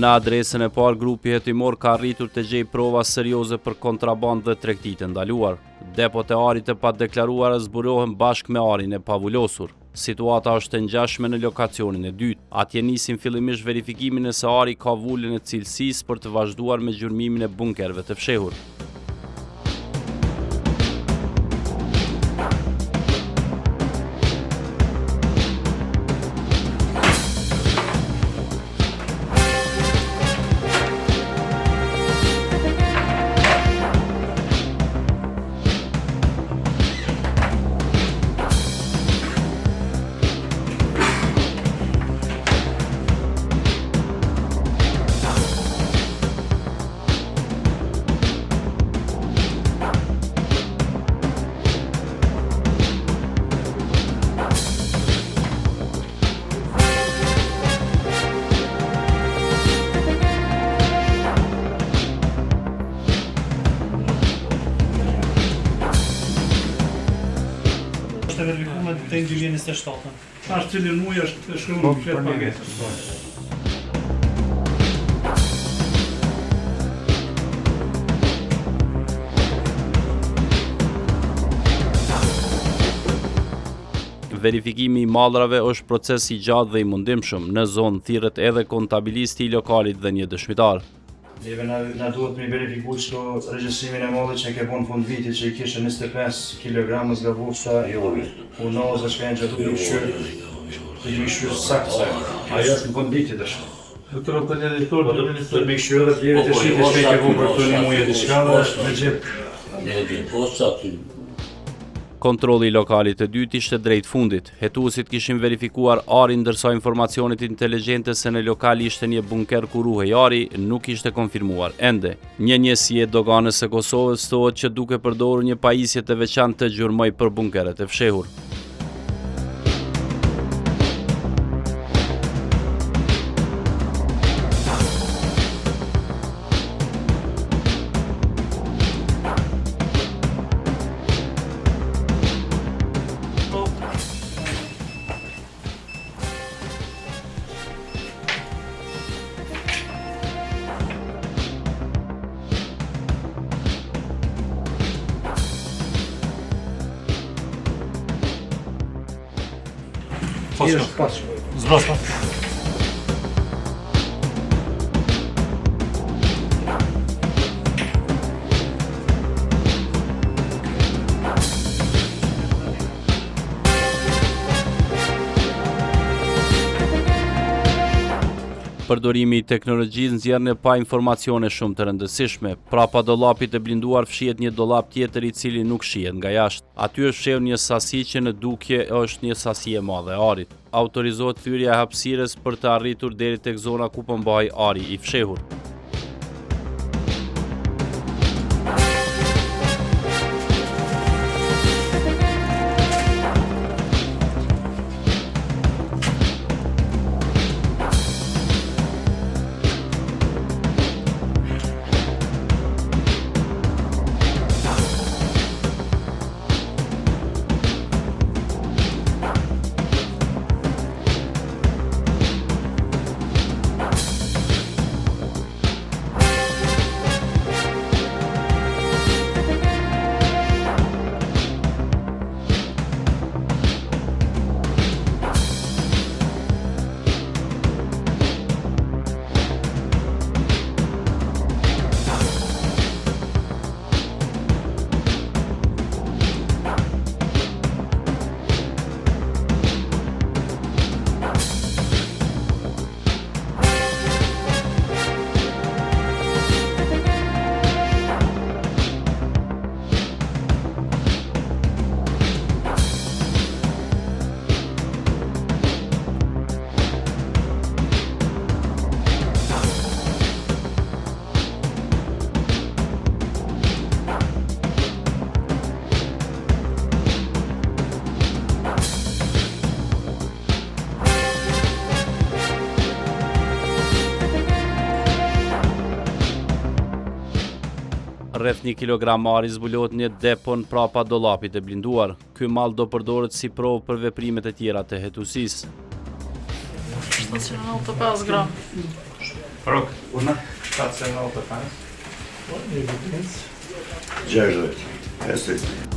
Në adresën e parë, grupi hetimor ka arritur të gjejë prova serioze për kontrabandë dhe tregti të ndaluar. Depot e arit e padeklaruara zburohen bashkë me arin e pavullosur. Situata është e ngjashme në lokacionin e dytë. Atje nisin fillimisht verifikimin e se ari ka vullën e cilësisë për të vazhduar me gjurmimin e bunkerëve të fshehur. Është verifikuar te 2027. Tash cilin muaj është shkruar në flet pagesës. Verifikimi i mallrave është proces i gjatë dhe i mundimshëm. Në zonë thirret edhe kontabilisti i lokalit dhe një dëshmitar. Neve na duhet me verifiku çdo regjistrimin e mallit që ke bën fund vitit që i kishte 25 kg nga vusta, unoza shkenja do të shkojë. Të shkojë saktë. Ajo është në fund vitit është. Doktor Editor, Të më shkojë edhe vlerë të shitjes që ke bën për këtë një muaj diçka është me xhep. Ne vjen posta ty. Kontrolli i lokalit të dytë ishte drejt fundit. Hetuesit kishin verifikuar arin ndërsa informacionet inteligjente se në lokal ishte një bunker ku ruhej ari nuk ishte konfirmuar ende. Një njësi e doganës së Kosovës thotë që duke përdorur një pajisje të veçantë të gjurmoj për bunkeret e fshehur. Zbrosna. Përdorimi i teknologjisë nxjerrën pa informacione shumë të rëndësishme. Prapa dollapit të blinduar fshihet një dollap tjetër i cili nuk shihet nga jashtë. Aty është fshehur një sasi që në dukje është një sasi e madhe e arit. Autorizohet thyrja e hapësirës për të arritur deri tek zona ku po mbahej ari i fshehur. Rreth 1 kilogram ari zbulohet një depon prapa dollapit të blinduar. Ky mall do përdoret si provë për veprimet e tjera të hetuesisë. 795 gram. Rok. Una? 795. Evidens. 60.